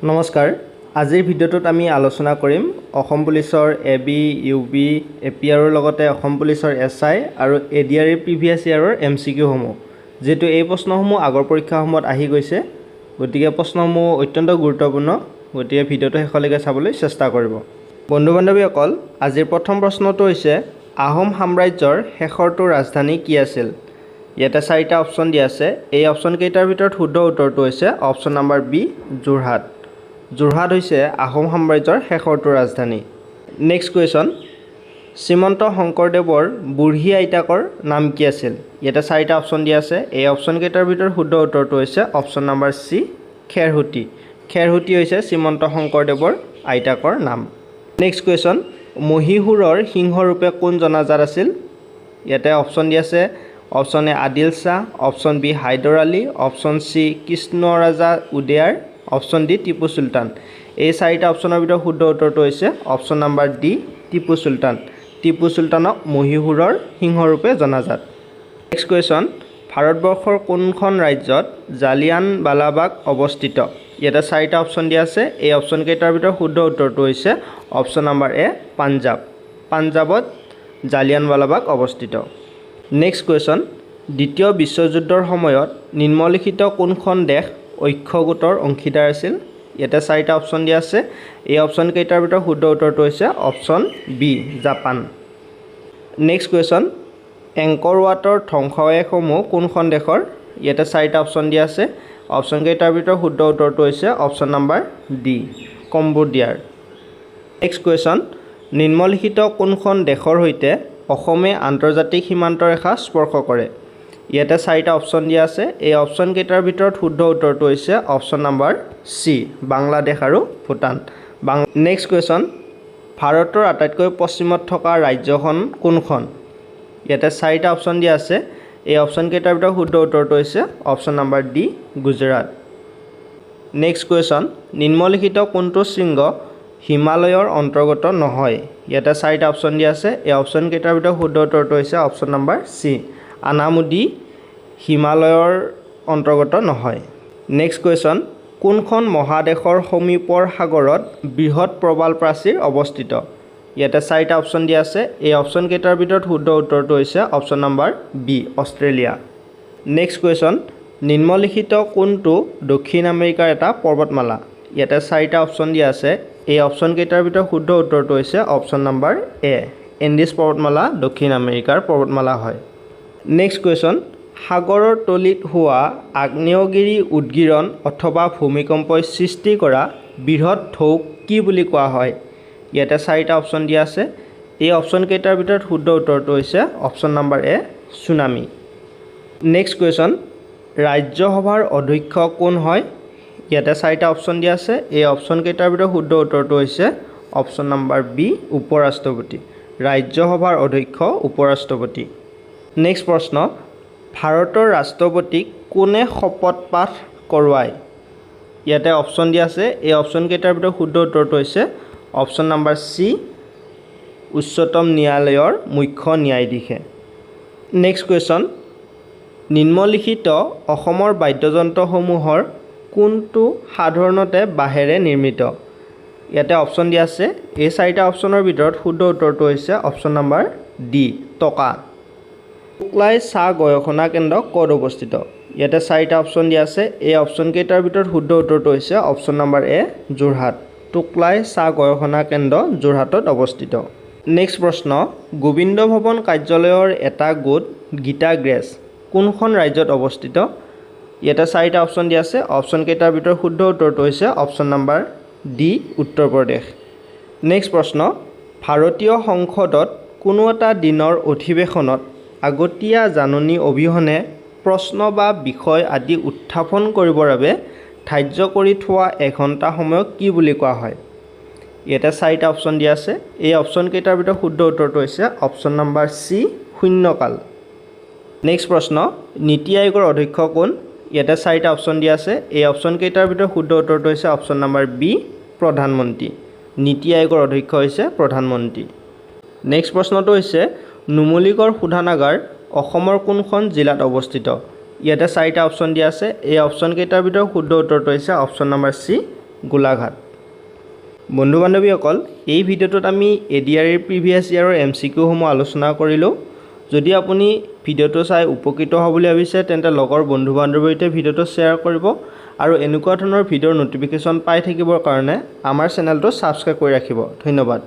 নমস্কাৰ আজিৰ ভিডিঅ'টোত আমি আলোচনা কৰিম অসম পুলিচৰ এবি ইউবি এপিআৰৰ লগতে অসম পুলিচৰ এছআই আৰু এডিআৰই প্ৰিভিয়াছ ইয়াৰৰ এমচিকিউ সমূহ যেটো এই প্ৰশ্নসমূহ আগৰ পৰীক্ষাসমূহত আহি গৈছে গতিকে প্ৰশ্নসমূহ অত্যন্ত গুৰুত্বপূৰ্ণ গতিকে ভিডিঅ'টো শেষলৈকে চাবলৈ চেষ্টা কৰিব বন্ধু বান্ধৱীসকল আজিৰ প্ৰথম প্ৰশ্নটো হৈছে আহোম সাম্ৰাজ্যৰ শেষৰটো ৰাজধানী কি আছিল ইয়াতে চাৰিটা অপচন দিয়া আছে এই অপচন কেইটাৰ ভিতৰত শুদ্ধ উত্তৰটো হৈছে option number B Jorhat Jorhat হৈছে আহোম সাম্ৰাজ্যৰ শেষৰটো ৰাজধানী নেক্সট কুৱেশ্যন শ্ৰীমন্ত শংকৰদেৱৰ বুঢ়ী আইতাকৰ নাম কি আছিল ইয়াতে চাৰিটা অপচন দিয়া আছে এই অপচন কেইটাৰ ভিতৰত শুদ্ধ উত্তৰটো হৈছে অপচন নম্বৰ সি খেৰহুতি খেৰহুতি হৈছে শ্ৰীমন্ত শংকৰদেৱৰ আইতাকৰ নাম নেক্সট কুৱেশ্যন মহীশূৰৰ সিংহৰূপে কোন জনাজাত আছিল ইয়াতে অপচন দিয়া আছে option A Adil Shah option B Haidar Ali option C Krishnaraja Wodeyar option D Tipu Sultan এই চাৰিটা অপচনৰ ভিতৰত শুদ্ধ উত্তৰটো হৈছে অপচন নম্বৰ ডি টিপু সুলতানক মহীশূৰৰ সিংহৰূপে জনাজাত নেক্সট কুৱেশ্যন ভাৰতবৰ্ষৰ কোনখন ৰাজ্যত জালিয়ানৱালাবাগ অৱস্থিত ইয়াতে চাৰিটা অপচন দিয়া আছে এই অপচন কেইটাৰ ভিতৰত শুদ্ধ উত্তৰটো হৈছে অপচন নম্বৰ এ পাঞ্জাবত জালিয়ানৱালাবাগ অৱস্থিত নেক্সট কুৱেশ্যন দ্বিতীয় বিশ্বযুদ্ধৰ সময়ত নিম্নলিখিত কোনখন দেশ ঐক্য গোটৰ অংশীদাৰ আছিল ইয়াতে চাৰিটা অপচন দিয়া আছে এই অপচন কেইটাৰ ভিতৰত শুদ্ধ উত্তৰটো হৈছে option B Japan next question Angkor ৱাটৰ ধ্বংসাৱশেষসমূহ কোনখন দেশৰ ইয়াতে চাৰিটা অপচন দিয়া আছে অপচন কেইটাৰ ভিতৰত শুদ্ধ উত্তৰটো হৈছে অপচন নম্বৰ ডি কম্বোডিয়াৰ নেক্সট কুৱেশ্যন নিম্নলিখিত কোনখন দেশৰ সৈতে অসমে আন্তৰ্জাতিক সীমান্ত ৰেখা স্পৰ্শ কৰে ইয়াতে চাৰিটা অপচন দিয়া আছে এই অপচন কেইটাৰ ভিতৰত শুদ্ধ উত্তৰটো হৈছে অপচন নম্বৰ সি বাংলাদেশ আৰু ভূটান নেক্সট কুৱেশ্যন ভাৰতৰ আটাইতকৈ পশ্চিমত থকা ৰাজ্যখন কোনখন ইয়াতে চাৰিটা অপচন দিয়া আছে এই অপচন কেইটাৰ ভিতৰত শুদ্ধ উত্তৰটো হৈছে option number D Gujarat next question নিম্নলিখিত কোনটো শৃংগ হিমালয়ৰ অন্তৰ্গত নহয় ইয়াতে চাৰিটা অপচন দিয়া আছে এই অপচন কেইটাৰ ভিতৰত শুদ্ধ উত্তৰটো হৈছে অপচন নম্বৰ সি আনামুদি হিমালয়ৰ অন্তৰ্গত নহয় নেক্সট কুৱেশ্যন কোনখন মহাদেশৰ সমীপৰ সাগৰত বৃহৎ প্ৰবাল প্ৰাচীৰ অৱস্থিত ইয়াতে চাৰিটা অপচন দিয়া আছে এই অপচন কেইটাৰ ভিতৰত শুদ্ধ উত্তৰটো হৈছে option number B Australia next question নিম্নলিখিত কোনটো দক্ষিণ আমেৰিকাৰ এটা পৰ্বতমালা ইয়াতে চাৰিটা অপচন দিয়া আছে এই অপচন কেইটাৰ ভিতৰত শুদ্ধ উত্তৰটো হৈছে অপচন নম্বৰ এ এণ্ডিছ পৰ্বতমালা দক্ষিণ আমেৰিকাৰ পৰ্বতমালা হয় নেক্সট কুৱেশ্যন সাগৰৰ তলিত হোৱা আগ্নেয়গিৰি উদগীৰণ অথবা ভূমিকম্পই সৃষ্টি কৰা বৃহৎ ঢৌক কি বুলি কোৱা হয় ইয়াতে চাৰিটা অপচন দিয়া আছে এই অপচন কেইটাৰ ভিতৰত শুদ্ধ উত্তৰটো হৈছে অপচন নম্বৰ এ চুনামি নেক্সট কুৱেশ্যন ৰাজ্যসভাৰ অধ্যক্ষ কোন হয় ইয়াতে চাৰিটা অপচন দিয়া আছে এই অপচন কেইটাৰ ভিতৰত শুদ্ধ উত্তৰটো হৈছে অপচন নম্বৰ বি উপৰাষ্ট্ৰপতি ৰাজ্যসভাৰ অধ্যক্ষ উপৰাষ্ট্ৰপতি নেক্সট প্ৰশ্ন ভাৰতৰ ৰাষ্ট্ৰপতিক কোনে শপত পাঠ কৰোৱায় ইয়াতে অপচন দিয়া আছে এই অপচন কেইটাৰ ভিতৰত শুদ্ধ উত্তৰটো হৈছে অপচন নম্বৰ চি উচ্চতম ন্যায়ালয়ৰ মুখ্য ন্যায়াধীশে নেক্সট কুৱেশ্যন নিম্নলিখিত অসমৰ বাদ্যযন্ত্ৰসমূহৰ কোনটো সাধাৰণতে বাঁহেৰে নিৰ্মিত ইয়াতে অপচন দিয়া আছে এই চাৰিটা অপচনৰ ভিতৰত শুদ্ধ উত্তৰটো হৈছে অপচন নম্বৰ ডি টকা টুকলাই চাহ গৱেষণা কেন্দ্ৰ ক'ত অৱস্থিত ইয়াতে চাৰিটা অপচন দিয়া আছে এই অপচন কেইটাৰ ভিতৰত শুদ্ধ উত্তৰটো হৈছে অপচন নম্বৰ এ যোৰহাট টুকলাই চাহ গৱেষণা কেন্দ্ৰ যোৰহাটত অৱস্থিত নেক্সট প্ৰশ্ন গোবিন্দ ভৱন কাৰ্যালয়ৰ এটা গোট গীতাগ্ৰেছ কোনখন ৰাজ্যত অৱস্থিত ইয়াতে চাৰিটা অপচন দিয়া আছে অপচন কেইটাৰ ভিতৰত শুদ্ধ উত্তৰটো হৈছে option number D Uttar Pradesh next প্ৰশ্ন ভাৰতীয় সংসদত কোনো এটা দিনৰ অধিৱেশনত আগতীয়া জাননী অবিহনে প্ৰশ্ন বা বিষয় আদি উত্থাপন কৰিবৰ বাবে ধাৰ্য কৰি থোৱা এঘণ্টা সময়ক কি বুলি কোৱা হয় ইয়াতে চাৰিটা অপচন দিয়া আছে এই অপচন কেইটাৰ ভিতৰত শুদ্ধ উত্তৰটো হৈছে অপচন নম্বৰ চি শূন্যকাল নেক্সট প্ৰশ্ন নীতি আয়োগৰ অধ্যক্ষ কোন ইয়াতে চাৰিটা অপচন দিয়া আছে এই অপচন কেইটাৰ ভিতৰত শুদ্ধ উত্তৰটো হৈছে অপচন নম্বৰ বি প্ৰধানমন্ত্ৰী নীতি আয়োগৰ অধ্যক্ষ হৈছে প্ৰধানমন্ত্ৰী নেক্সট প্ৰশ্নটো হৈছে নুমলীগড় শোধনাগাৰ অসমৰ কোনখন জিলাত অৱস্থিত ইয়াতে চাৰিটা অপচন দিয়া আছে এই অপচন কেইটাৰ ভিতৰত শুদ্ধ উত্তৰটো হৈছে অপচন নম্বৰ সি গোলাঘাট। বন্ধু বান্ধৱীসকল, এই ভিডিঅ'টোত আমি ADRE প্ৰিভিয়াছ ইয়াৰৰ MCQসমূহ আলোচনা কৰিলোঁ। যদি আপুনি ভিডিঅ'টো চাই উপকৃত হ'ব বুলি ভাবিছে তেন্তে লগৰ বন্ধু বান্ধৱীৰ সৈতে ভিডিঅ'টো শ্বেয়াৰ কৰিব আৰু এনেকুৱা ধৰণৰ ভিডিঅ'ৰ ন'টিফিকেশ্যন পাই থাকিবৰ কাৰণে আমাৰ চেনেলটো ছাবস্ক্ৰাইব কৰি ৰাখিব। ধন্যবাদ।